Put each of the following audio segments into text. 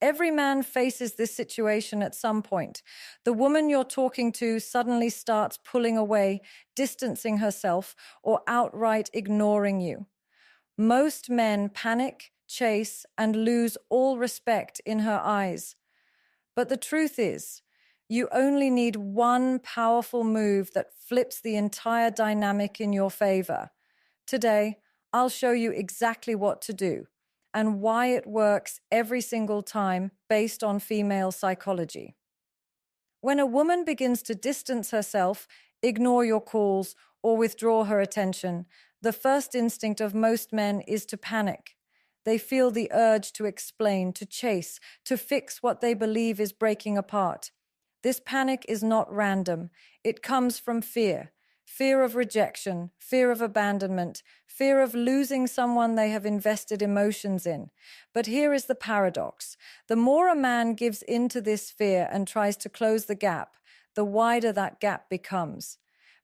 Every man faces this situation at some point. The woman you're talking to suddenly starts pulling away, distancing herself, or outright ignoring you. Most men panic, chase, and lose all respect in her eyes. But the truth is, you only need one powerful move that flips the entire dynamic in your favor. Today, I'll show you exactly what to do and why it works every single time based on female psychology. When a woman begins to distance herself, ignore your calls, or withdraw her attention, the first instinct of most men is to panic. They feel the urge to explain, to chase, to fix what they believe is breaking apart. This panic is not random. It comes from fear. Fear of rejection, fear of abandonment, fear of losing someone they have invested emotions in. But here is the paradox. The more a man gives in to this fear and tries to close the gap, the wider that gap becomes.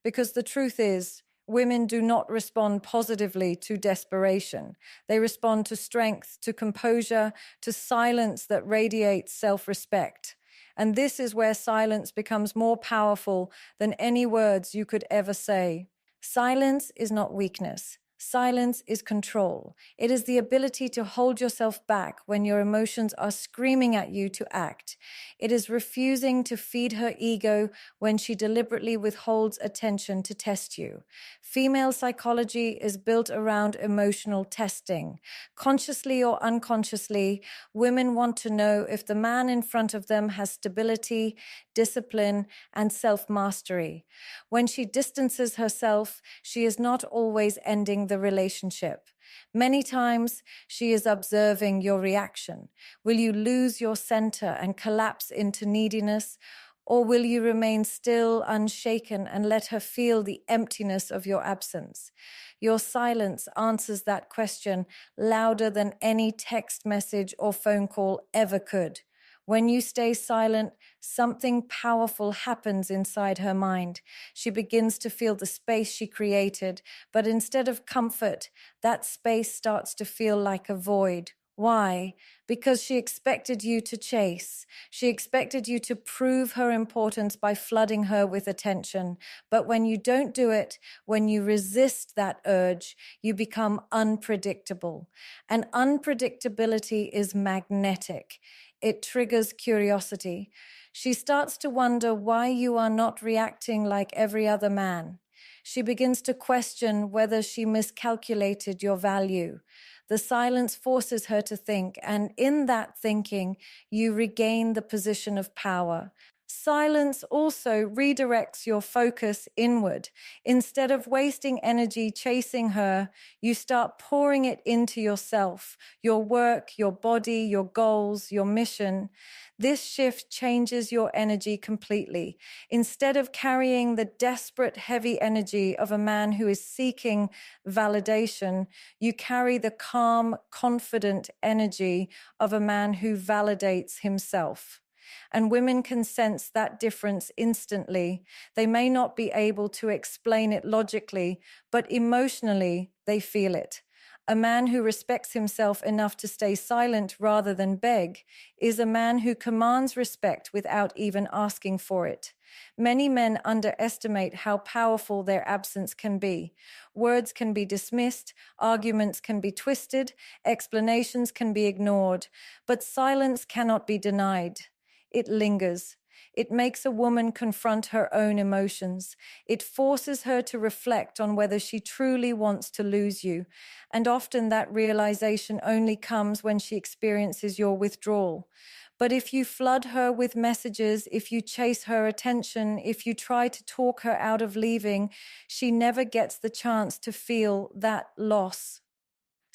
Because the truth is, women do not respond positively to desperation. They respond to strength, to composure, to silence that radiates self-respect. And this is where silence becomes more powerful than any words you could ever say. Silence is not weakness. Silence is control. It is the ability to hold yourself back when your emotions are screaming at you to act. It is refusing to feed her ego when she deliberately withholds attention to test you. Female psychology is built around emotional testing. Consciously or unconsciously, women want to know if the man in front of them has stability, discipline, and self-mastery. When she distances herself, she is not always ending the relationship. Many times, she is observing your reaction. Will you lose your center and collapse into neediness? Or will you remain still, unshaken, and let her feel the emptiness of your absence? Your silence answers that question louder than any text message or phone call ever could. When you stay silent, something powerful happens inside her mind. She begins to feel the space she created, but instead of comfort, that space starts to feel like a void. Why? Because she expected you to chase. She expected you to prove her importance by flooding her with attention. But when you don't do it, when you resist that urge, you become unpredictable. And unpredictability is magnetic. It triggers curiosity. She starts to wonder why you are not reacting like every other man. She begins to question whether she miscalculated your value. The silence forces her to think, and in that thinking, you regain the position of power. Silence also redirects your focus inward. Instead of wasting energy chasing her, you start pouring it into yourself, your work, your body, your goals, your mission. This shift changes your energy completely. Instead of carrying the desperate, heavy energy of a man who is seeking validation, you carry the calm, confident energy of a man who validates himself. And women can sense that difference instantly. They may not be able to explain it logically, but emotionally, they feel it. A man who respects himself enough to stay silent rather than beg is a man who commands respect without even asking for it. Many men underestimate how powerful their absence can be. Words can be dismissed, arguments can be twisted, explanations can be ignored, but silence cannot be denied. It lingers. It makes a woman confront her own emotions. It forces her to reflect on whether she truly wants to lose you. And often that realization only comes when she experiences your withdrawal. But if you flood her with messages, if you chase her attention, if you try to talk her out of leaving, she never gets the chance to feel that loss.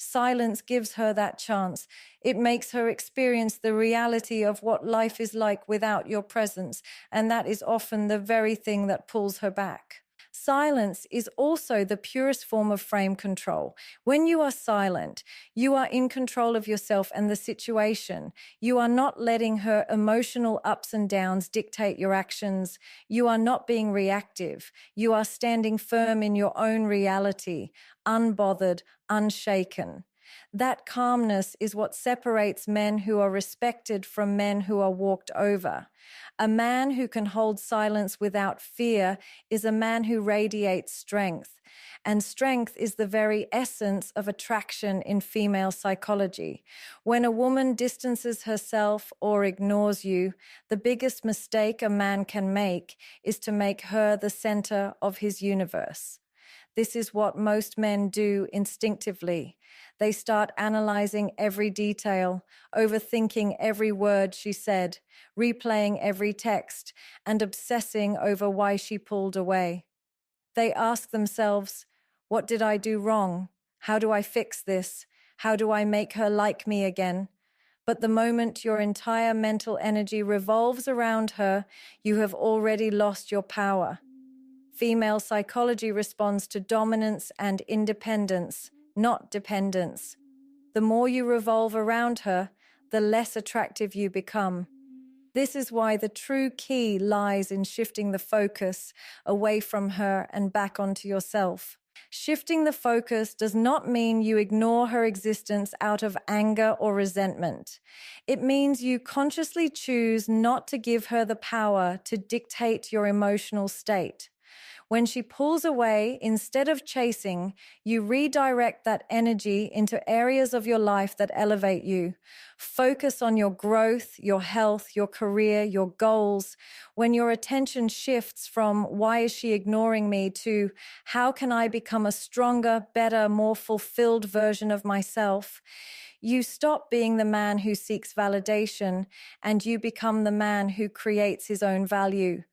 Silence gives her that chance. It makes her experience the reality of what life is like without your presence, and that is often the very thing that pulls her back. Silence is also the purest form of frame control. When you are silent, you are in control of yourself and the situation. You are not letting her emotional ups and downs dictate your actions. You are not being reactive. You are standing firm in your own reality, unbothered, unshaken. That calmness is what separates men who are respected from men who are walked over. A man who can hold silence without fear is a man who radiates strength. And strength is the very essence of attraction in female psychology. When a woman distances herself or ignores you, the biggest mistake a man can make is to make her the center of his universe. This is what most men do instinctively. They start analyzing every detail, overthinking every word she said, replaying every text, and obsessing over why she pulled away. They ask themselves, what did I do wrong? How do I fix this? How do I make her like me again? But the moment your entire mental energy revolves around her, you have already lost your power. Female psychology responds to dominance and independence, not dependence. The more you revolve around her, the less attractive you become. This is why the true key lies in shifting the focus away from her and back onto yourself. Shifting the focus does not mean you ignore her existence out of anger or resentment. It means you consciously choose not to give her the power to dictate your emotional state. When she pulls away, instead of chasing, you redirect that energy into areas of your life that elevate you. Focus on your growth, your health, your career, your goals. When your attention shifts from why is she ignoring me to how can I become a stronger, better, more fulfilled version of myself, you stop being the man who seeks validation and you become the man who creates his own value.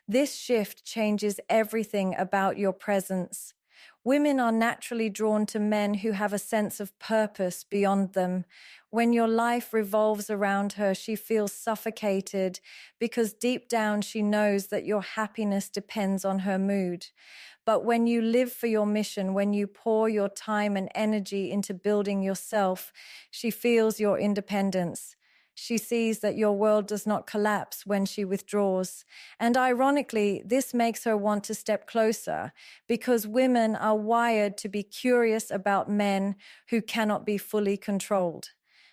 This shift changes everything about your presence. Women are naturally drawn to men who have a sense of purpose beyond them. When your life revolves around her, she feels suffocated because deep down she knows that your happiness depends on her mood. But when you live for your mission, when you pour your time and energy into building yourself, she feels your independence. She sees that your world does not collapse when she withdraws. And ironically, this makes her want to step closer because women are wired to be curious about men who cannot be fully controlled.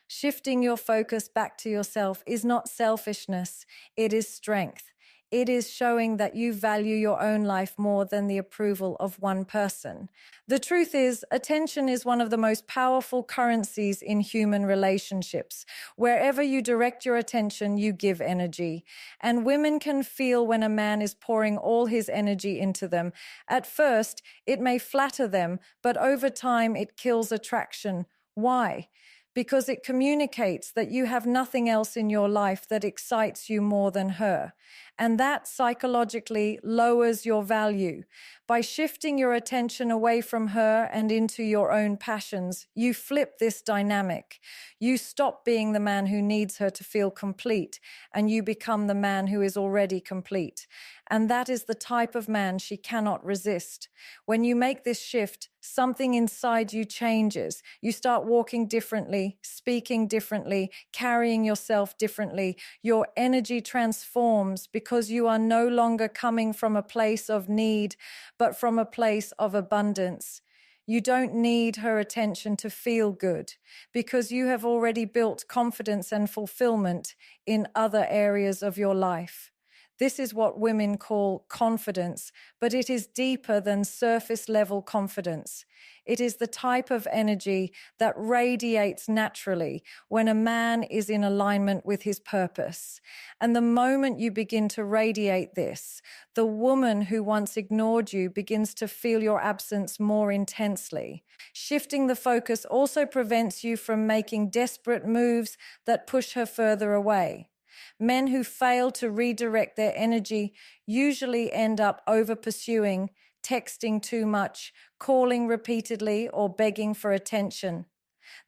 Shifting your focus back to yourself is not selfishness, it is strength. It is showing that you value your own life more than the approval of one person. The truth is, attention is one of the most powerful currencies in human relationships. Wherever you direct your attention, you give energy. And women can feel when a man is pouring all his energy into them. At first, it may flatter them, but over time, it kills attraction. Why? Because it communicates that you have nothing else in your life that excites you more than her. And that psychologically lowers your value. By shifting your attention away from her and into your own passions, you flip this dynamic. You stop being the man who needs her to feel complete, and you become the man who is already complete. And that is the type of man she cannot resist. When you make this shift, something inside you changes. You start walking differently, speaking differently, carrying yourself differently. Your energy transforms because you are no longer coming from a place of need, but from a place of abundance. You don't need her attention to feel good because you have already built confidence and fulfillment in other areas of your life. This is what women call confidence, but it is deeper than surface level confidence. It is the type of energy that radiates naturally when a man is in alignment with his purpose. And the moment you begin to radiate this, the woman who once ignored you begins to feel your absence more intensely. Shifting the focus also prevents you from making desperate moves that push her further away. Men who fail to redirect their energy usually end up over-pursuing, texting too much, calling repeatedly, or begging for attention.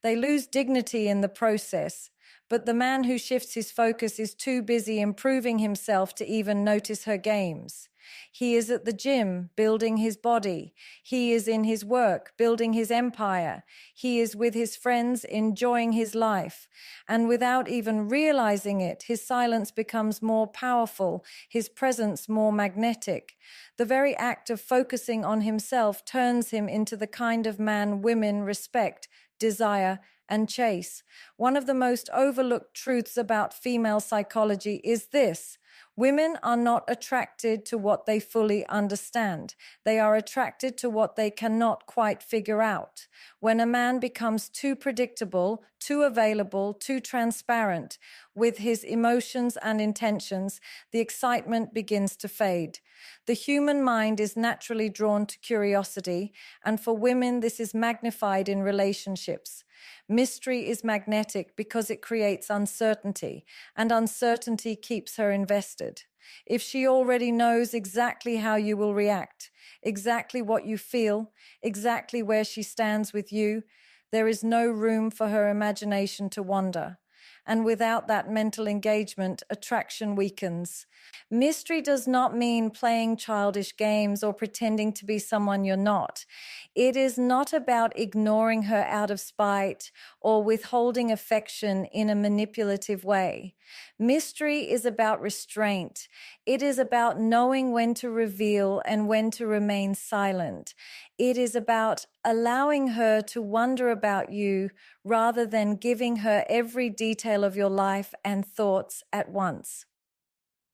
They lose dignity in the process, but the man who shifts his focus is too busy improving himself to even notice her games. He is at the gym, building his body. He is in his work, building his empire. He is with his friends, enjoying his life. And without even realizing it, his silence becomes more powerful, his presence more magnetic. The very act of focusing on himself turns him into the kind of man women respect, desire, and chase. One of the most overlooked truths about female psychology is this: women are not attracted to what they fully understand. They are attracted to what they cannot quite figure out. When a man becomes too predictable, too available, too transparent with his emotions and intentions, the excitement begins to fade. The human mind is naturally drawn to curiosity, and for women, this is magnified in relationships. Mystery is magnetic because it creates uncertainty, and uncertainty keeps her invested. If she already knows exactly how you will react, exactly what you feel, exactly where she stands with you, there is no room for her imagination to wander. And without that mental engagement, attraction weakens. Mystery does not mean playing childish games or pretending to be someone you're not. It is not about ignoring her out of spite or withholding affection in a manipulative way. Mystery is about restraint. It is about knowing when to reveal and when to remain silent. It is about allowing her to wonder about you rather than giving her every detail of your life and thoughts at once.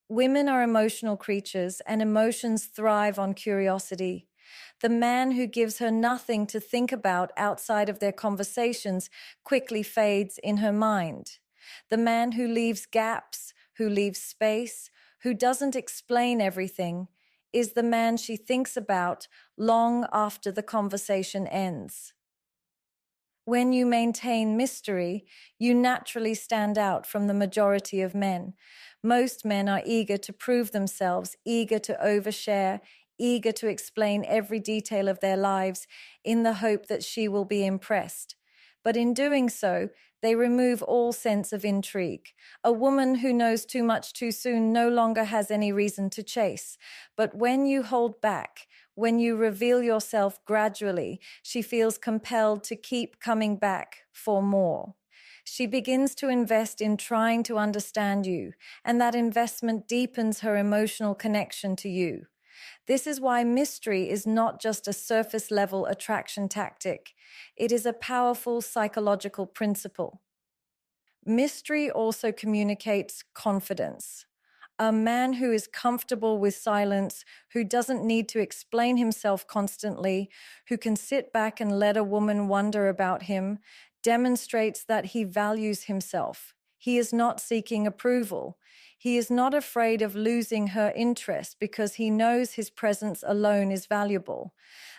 Women are emotional creatures, and emotions thrive on curiosity. The man who gives her nothing to think about outside of their conversations quickly fades in her mind. The man who leaves gaps, who leaves space, who doesn't explain everything, is the man she thinks about long after the conversation ends. When you maintain mystery, you naturally stand out from the majority of men. Most men are eager to prove themselves, eager to overshare, eager to explain every detail of their lives in the hope that she will be impressed. But in doing so, they remove all sense of intrigue. A woman who knows too much too soon no longer has any reason to chase. But when you hold back, when you reveal yourself gradually, she feels compelled to keep coming back for more. She begins to invest in trying to understand you, and that investment deepens her emotional connection to you. This is why mystery is not just a surface level attraction tactic. It is a powerful psychological principle. Mystery also communicates confidence. A man who is comfortable with silence, who doesn't need to explain himself constantly, who can sit back and let a woman wonder about him, demonstrates that he values himself. He is not seeking approval. He is not afraid of losing her interest because he knows his presence alone is valuable.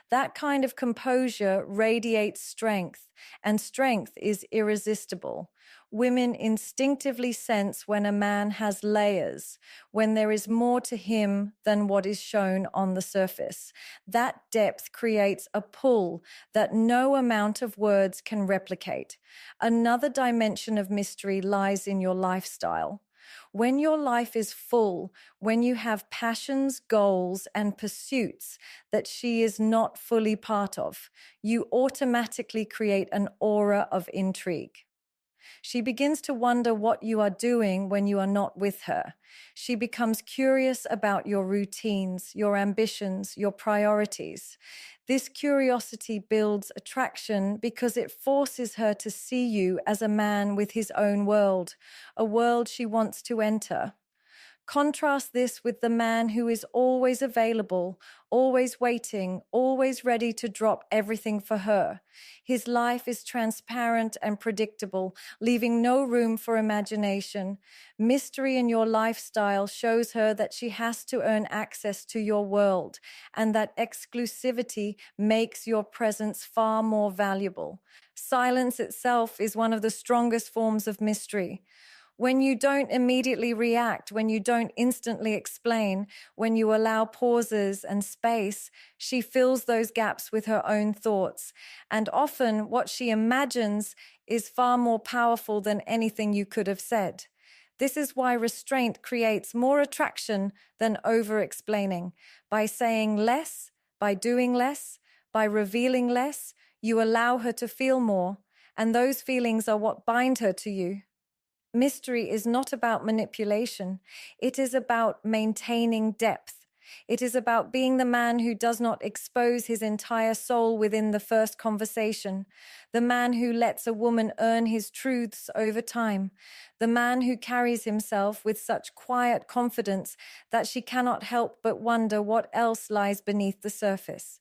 That kind of composure radiates strength, and strength is irresistible. Women instinctively sense when a man has layers, when there is more to him than what is shown on the surface. That depth creates a pull that no amount of words can replicate. Another dimension of mystery lies in your lifestyle. When your life is full, when you have passions, goals, and pursuits that she is not fully part of, you automatically create an aura of intrigue. She begins to wonder what you are doing when you are not with her. She becomes curious about your routines, your ambitions, your priorities. This curiosity builds attraction because it forces her to see you as a man with his own world, a world she wants to enter. Contrast this with the man who is always available, always waiting, always ready to drop everything for her. His life is transparent and predictable, leaving no room for imagination. Mystery in your lifestyle shows her that she has to earn access to your world, and that exclusivity makes your presence far more valuable. Silence itself is one of the strongest forms of mystery. When you don't immediately react, when you don't instantly explain, when you allow pauses and space, she fills those gaps with her own thoughts. And often what she imagines is far more powerful than anything you could have said. This is why restraint creates more attraction than over-explaining. By saying less, by doing less, by revealing less, you allow her to feel more, and those feelings are what bind her to you. Mystery is not about manipulation. It is about maintaining depth. It is about being the man who does not expose his entire soul within the first conversation, the man who lets a woman earn his truths over time, the man who carries himself with such quiet confidence that she cannot help but wonder what else lies beneath the surface.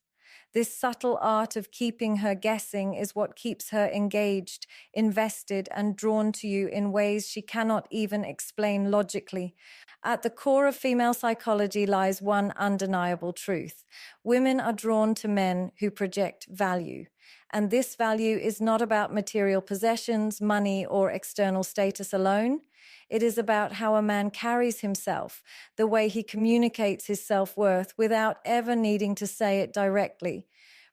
This subtle art of keeping her guessing is what keeps her engaged, invested, and drawn to you in ways she cannot even explain logically. At the core of female psychology lies one undeniable truth. Women are drawn to men who project value. And this value is not about material possessions, money, or external status alone. It is about how a man carries himself, the way he communicates his self-worth without ever needing to say it directly.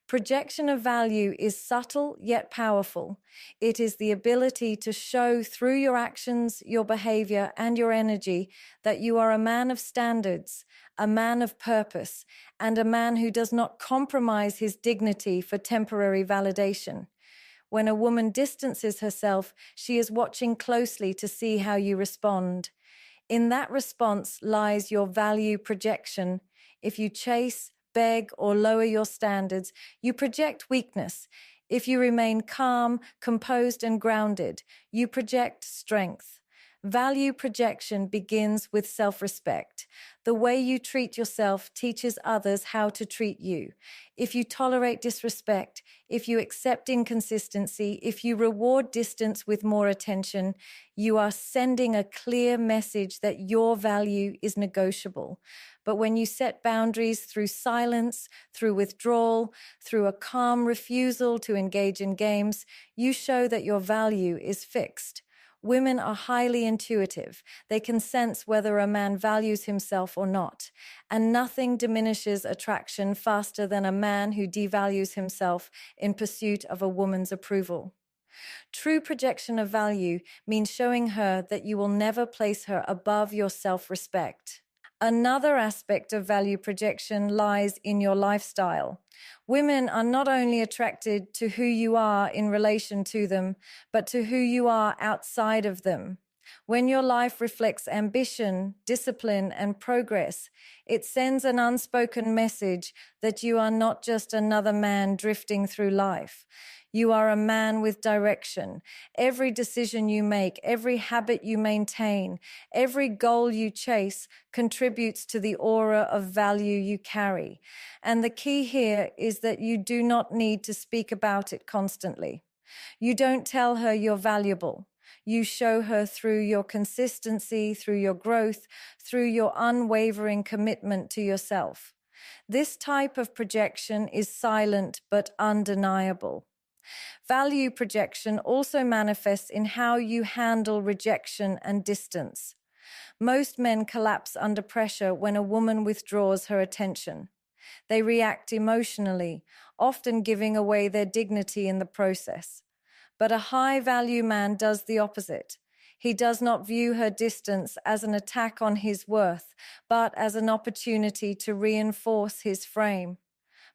Projection of value is subtle yet powerful. It is the ability to show through your actions, your behavior, and your energy that you are a man of standards, a man of purpose, and a man who does not compromise his dignity for temporary validation. When a woman distances herself, she is watching closely to see how you respond. In that response lies your value projection. If you chase, beg, or lower your standards, you project weakness. If you remain calm, composed, and grounded, you project strength. Value projection begins with self-respect. The way you treat yourself teaches others how to treat you. If you tolerate disrespect, if you accept inconsistency, if you reward distance with more attention, you are sending a clear message that your value is negotiable. But when you set boundaries through silence, through withdrawal, through a calm refusal to engage in games, you show that your value is fixed. Women are highly intuitive. They can sense whether a man values himself or not. And nothing diminishes attraction faster than a man who devalues himself in pursuit of a woman's approval. True projection of value means showing her that you will never place her above your self-respect. Another aspect of value projection lies in your lifestyle. Women are not only attracted to who you are in relation to them, but to who you are outside of them. When your life reflects ambition, discipline, and progress, it sends an unspoken message that you are not just another man drifting through life. You are a man with direction. Every decision you make, every habit you maintain, every goal you chase contributes to the aura of value you carry. And the key here is that you do not need to speak about it constantly. You don't tell her you're valuable. You show her through your consistency, through your growth, through your unwavering commitment to yourself. This type of projection is silent but undeniable. Value projection also manifests in how you handle rejection and distance. Most men collapse under pressure when a woman withdraws her attention. They react emotionally, often giving away their dignity in the process. But a high-value man does the opposite. He does not view her distance as an attack on his worth, but as an opportunity to reinforce his frame.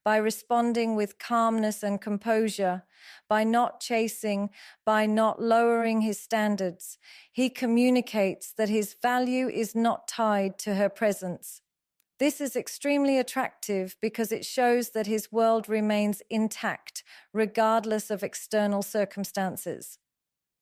By responding with calmness and composure, by not chasing, by not lowering his standards, he communicates that his value is not tied to her presence. This is extremely attractive because it shows that his world remains intact, regardless of external circumstances.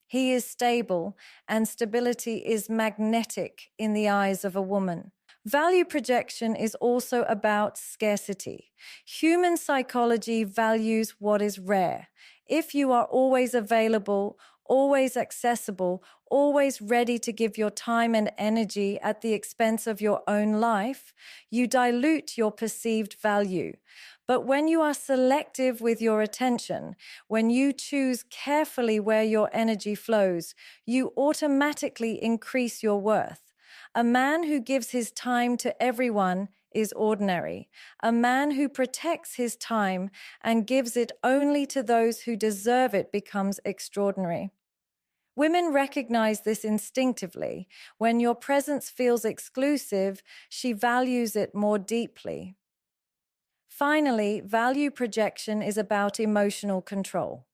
He is stable, and stability is magnetic in the eyes of a woman. Value projection is also about scarcity. Human psychology values what is rare. If you are always available, always accessible, always ready to give your time and energy at the expense of your own life, you dilute your perceived value. But when you are selective with your attention, when you choose carefully where your energy flows, you automatically increase your worth. A man who gives his time to everyone is ordinary. A man who protects his time and gives it only to those who deserve it becomes extraordinary. Women recognize this instinctively. When your presence feels exclusive, she values it more deeply. Finally, value projection is about emotional control.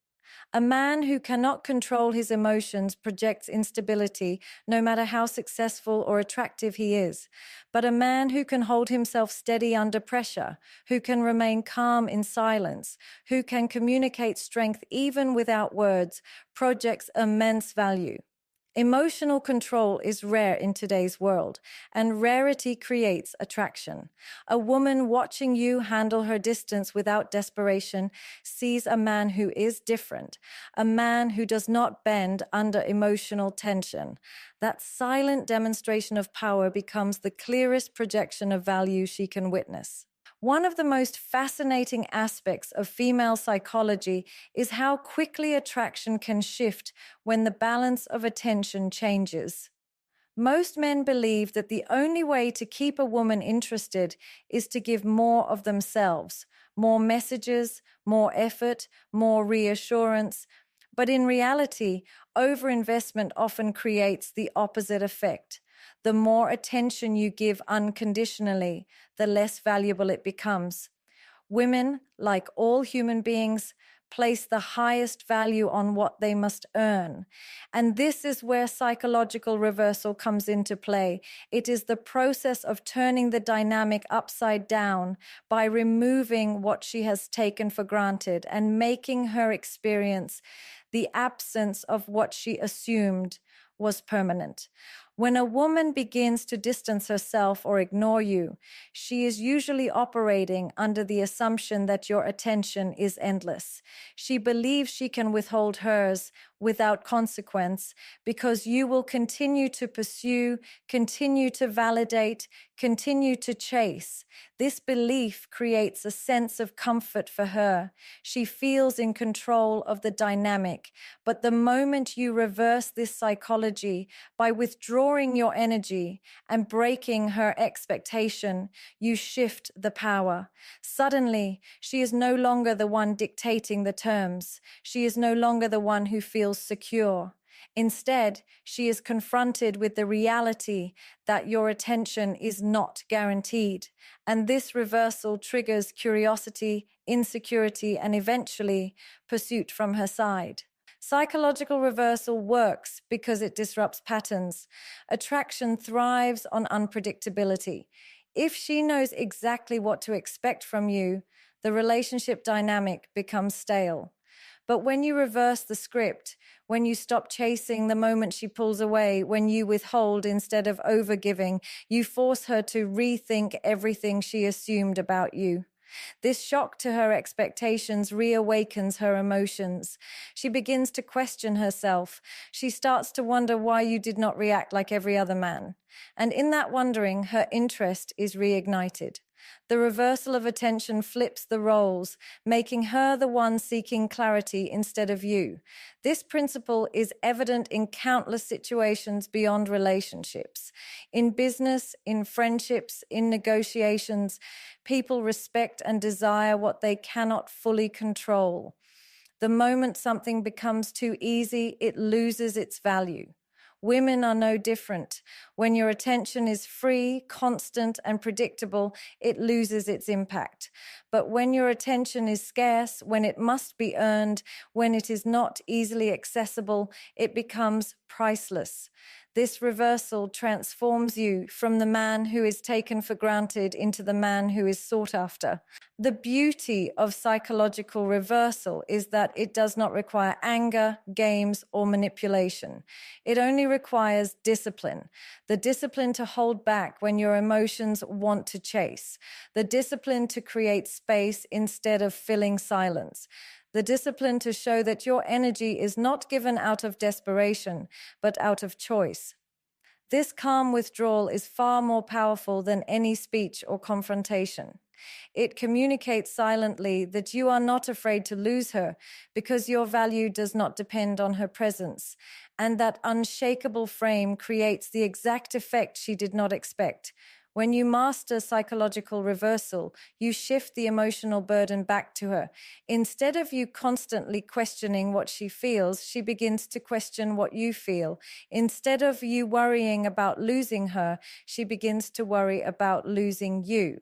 A man who cannot control his emotions projects instability, no matter how successful or attractive he is. But a man who can hold himself steady under pressure, who can remain calm in silence, who can communicate strength even without words, projects immense value. Emotional control is rare in today's world, and rarity creates attraction. A woman watching you handle her distance without desperation sees a man who is different, a man who does not bend under emotional tension. That silent demonstration of power becomes the clearest projection of value she can witness. One of the most fascinating aspects of female psychology is how quickly attraction can shift when the balance of attention changes. Most men believe that the only way to keep a woman interested is to give more of themselves, more messages, more effort, more reassurance. But in reality, overinvestment often creates the opposite effect. The more attention you give unconditionally, the less valuable it becomes. Women, like all human beings, place the highest value on what they must earn. And this is where psychological reversal comes into play. It is the process of turning the dynamic upside down by removing what she has taken for granted and making her experience the absence of what she assumed was permanent. When a woman begins to distance herself or ignore you, she is usually operating under the assumption that your attention is endless. She believes she can withhold hers without consequence because you will continue to pursue, continue to validate, continue to chase. This belief creates a sense of comfort for her. She feels in control of the dynamic. But the moment you reverse this psychology by withdrawing your energy and breaking her expectation, you shift the power. Suddenly, she is no longer the one dictating the terms. She is no longer the one who feels secure. Instead, she is confronted with the reality that your attention is not guaranteed. And this reversal triggers curiosity, insecurity, and eventually pursuit from her side. Psychological reversal works because it disrupts patterns. Attraction thrives on unpredictability. If she knows exactly what to expect from you, the relationship dynamic becomes stale. But when you reverse the script, when you stop chasing the moment she pulls away, when you withhold instead of overgiving, you force her to rethink everything she assumed about you. This shock to her expectations reawakens her emotions. She begins to question herself. She starts to wonder why you did not react like every other man. And in that wondering, her interest is reignited. The reversal of attention flips the roles, making her the one seeking clarity instead of you. This principle is evident in countless situations beyond relationships. In business, in friendships, in negotiations, people respect and desire what they cannot fully control. The moment something becomes too easy, it loses its value. Women are no different. When your attention is free, constant, and predictable, it loses its impact. But when your attention is scarce, when it must be earned, when it is not easily accessible, it becomes priceless. This reversal transforms you from the man who is taken for granted into the man who is sought after. The beauty of psychological reversal is that it does not require anger, games, or manipulation. It only requires discipline. The discipline to hold back when your emotions want to chase. The discipline to create space instead of filling silence. The discipline to show that your energy is not given out of desperation, but out of choice. This calm withdrawal is far more powerful than any speech or confrontation. It communicates silently that you are not afraid to lose her because your value does not depend on her presence, and that unshakable frame creates the exact effect she did not expect. When you master psychological reversal, you shift the emotional burden back to her. Instead of you constantly questioning what she feels, she begins to question what you feel. Instead of you worrying about losing her, she begins to worry about losing you.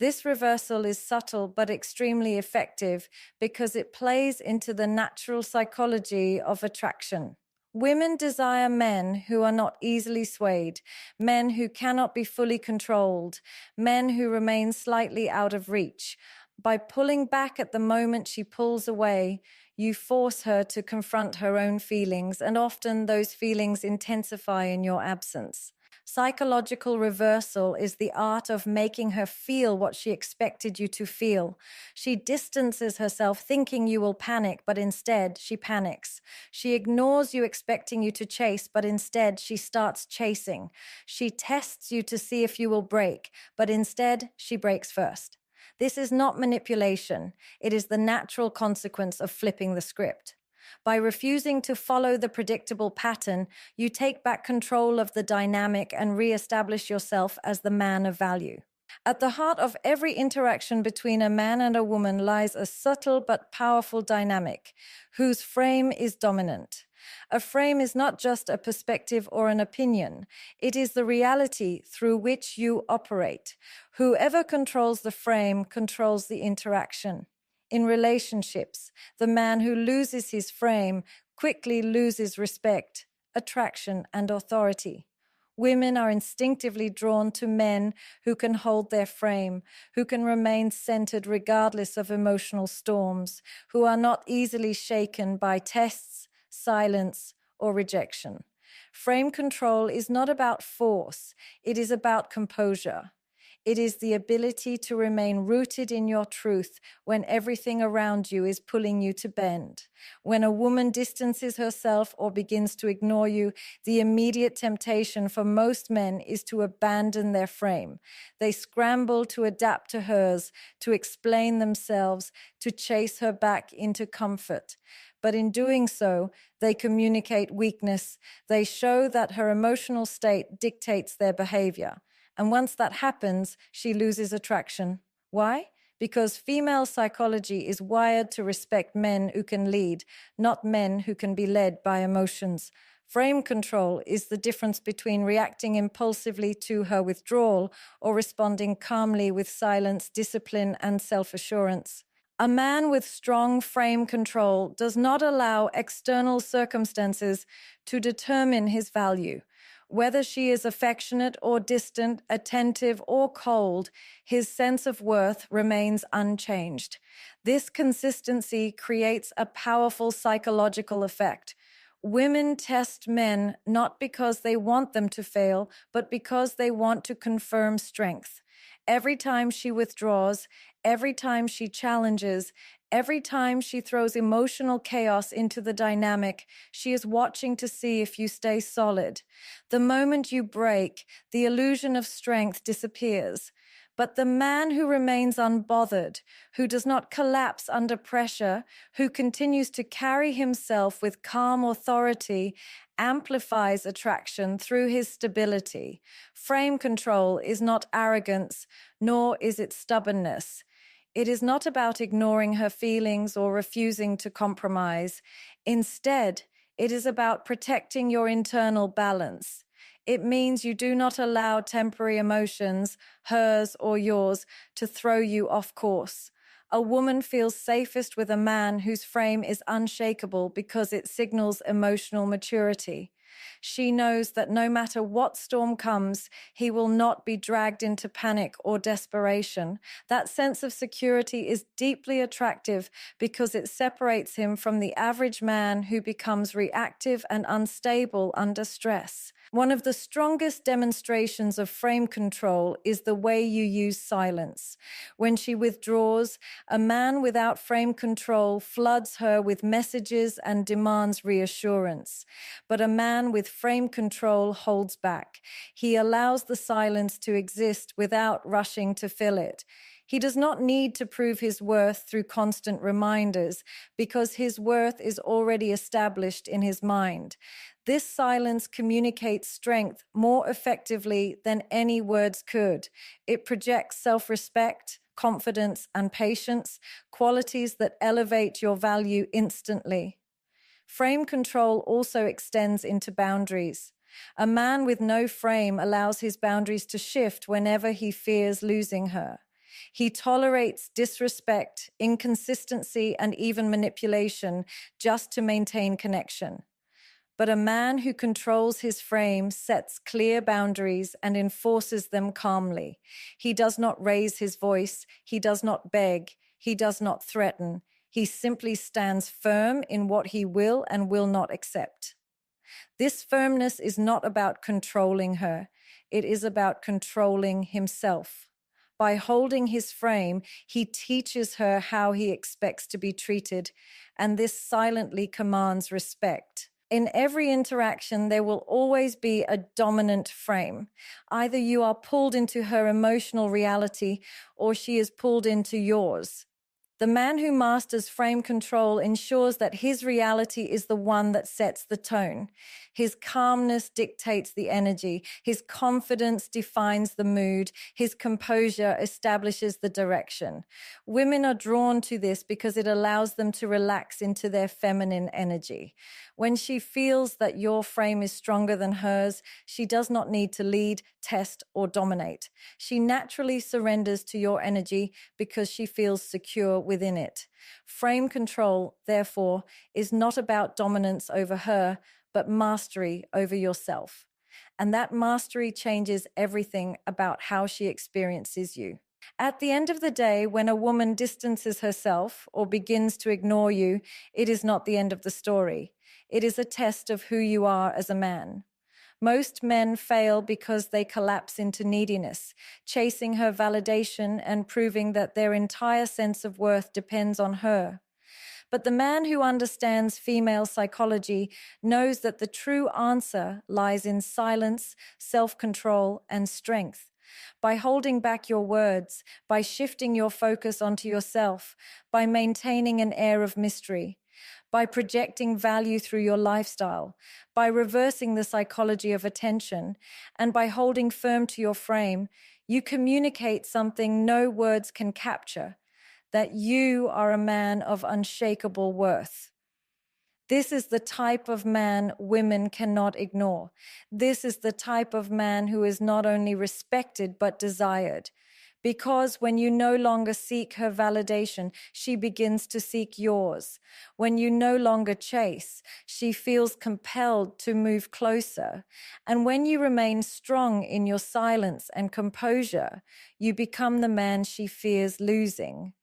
This reversal is subtle but extremely effective because it plays into the natural psychology of attraction. Women desire men who are not easily swayed, men who cannot be fully controlled, men who remain slightly out of reach. By pulling back at the moment she pulls away, you force her to confront her own feelings, and often those feelings intensify in your absence. Psychological reversal is the art of making her feel what she expected you to feel. She distances herself thinking you will panic, but instead she panics. She ignores you expecting you to chase, but instead she starts chasing. She tests you to see if you will break, but instead she breaks first. This is not manipulation. It is the natural consequence of flipping the script. By refusing to follow the predictable pattern, you take back control of the dynamic and re-establish yourself as the man of value. At the heart of every interaction between a man and a woman lies a subtle but powerful dynamic, whose frame is dominant. A frame is not just a perspective or an opinion. It is the reality through which you operate. Whoever controls the frame controls the interaction. In relationships, the man who loses his frame quickly loses respect, attraction, and authority. Women are instinctively drawn to men who can hold their frame, who can remain centered regardless of emotional storms, who are not easily shaken by tests, silence, or rejection. Frame control is not about force, it is about composure. It is the ability to remain rooted in your truth when everything around you is pulling you to bend. When a woman distances herself or begins to ignore you, the immediate temptation for most men is to abandon their frame. They scramble to adapt to hers, to explain themselves, to chase her back into comfort. But in doing so, they communicate weakness. They show that her emotional state dictates their behavior. And once that happens, she loses attraction. Why? Because female psychology is wired to respect men who can lead, not men who can be led by emotions. Frame control is the difference between reacting impulsively to her withdrawal or responding calmly with silence, discipline, and self-assurance. A man with strong frame control does not allow external circumstances to determine his value. Whether she is affectionate or distant, attentive or cold, his sense of worth remains unchanged. This consistency creates a powerful psychological effect. Women test men not because they want them to fail, but because they want to confirm strength. Every time she withdraws, every time she challenges, every time she throws emotional chaos into the dynamic, she is watching to see if you stay solid. The moment you break, the illusion of strength disappears. But the man who remains unbothered, who does not collapse under pressure, who continues to carry himself with calm authority, amplifies attraction through his stability. Frame control is not arrogance, nor is it stubbornness. It is not about ignoring her feelings or refusing to compromise. Instead, it is about protecting your internal balance. It means you do not allow temporary emotions, hers or yours, to throw you off course. A woman feels safest with a man whose frame is unshakable because it signals emotional maturity. She knows that no matter what storm comes, he will not be dragged into panic or desperation. That sense of security is deeply attractive because it separates him from the average man who becomes reactive and unstable under stress. One of the strongest demonstrations of frame control is the way you use silence. When she withdraws, a man without frame control floods her with messages and demands reassurance. But a man with frame control holds back. He allows the silence to exist without rushing to fill it. He does not need to prove his worth through constant reminders because his worth is already established in his mind. This silence communicates strength more effectively than any words could. It projects self-respect, confidence, and patience, qualities that elevate your value instantly. Frame control also extends into boundaries. A man with no frame allows his boundaries to shift whenever he fears losing her. He tolerates disrespect, inconsistency, and even manipulation just to maintain connection. But a man who controls his frame sets clear boundaries and enforces them calmly. He does not raise his voice. He does not beg. He does not threaten. He simply stands firm in what he will and will not accept. This firmness is not about controlling her. It is about controlling himself. By holding his frame, he teaches her how he expects to be treated, and this silently commands respect. In every interaction, there will always be a dominant frame. Either you are pulled into her emotional reality or she is pulled into yours. The man who masters frame control ensures that his reality is the one that sets the tone. His calmness dictates the energy. His confidence defines the mood. His composure establishes the direction. Women are drawn to this because it allows them to relax into their feminine energy. When she feels that your frame is stronger than hers, she does not need to lead, test, or dominate. She naturally surrenders to your energy because she feels secure within it. Frame control, therefore, is not about dominance over her, but mastery over yourself. And that mastery changes everything about how she experiences you. At the end of the day, when a woman distances herself or begins to ignore you, it is not the end of the story. It is a test of who you are as a man. Most men fail because they collapse into neediness, chasing her validation and proving that their entire sense of worth depends on her. But the man who understands female psychology knows that the true answer lies in silence, self-control, and strength. By holding back your words, by shifting your focus onto yourself, by maintaining an air of mystery, by projecting value through your lifestyle, by reversing the psychology of attention, and by holding firm to your frame, you communicate something no words can capture, that you are a man of unshakable worth. This is the type of man women cannot ignore. This is the type of man who is not only respected but desired. Because when you no longer seek her validation, she begins to seek yours. When you no longer chase, she feels compelled to move closer. And when you remain strong in your silence and composure, you become the man she fears losing.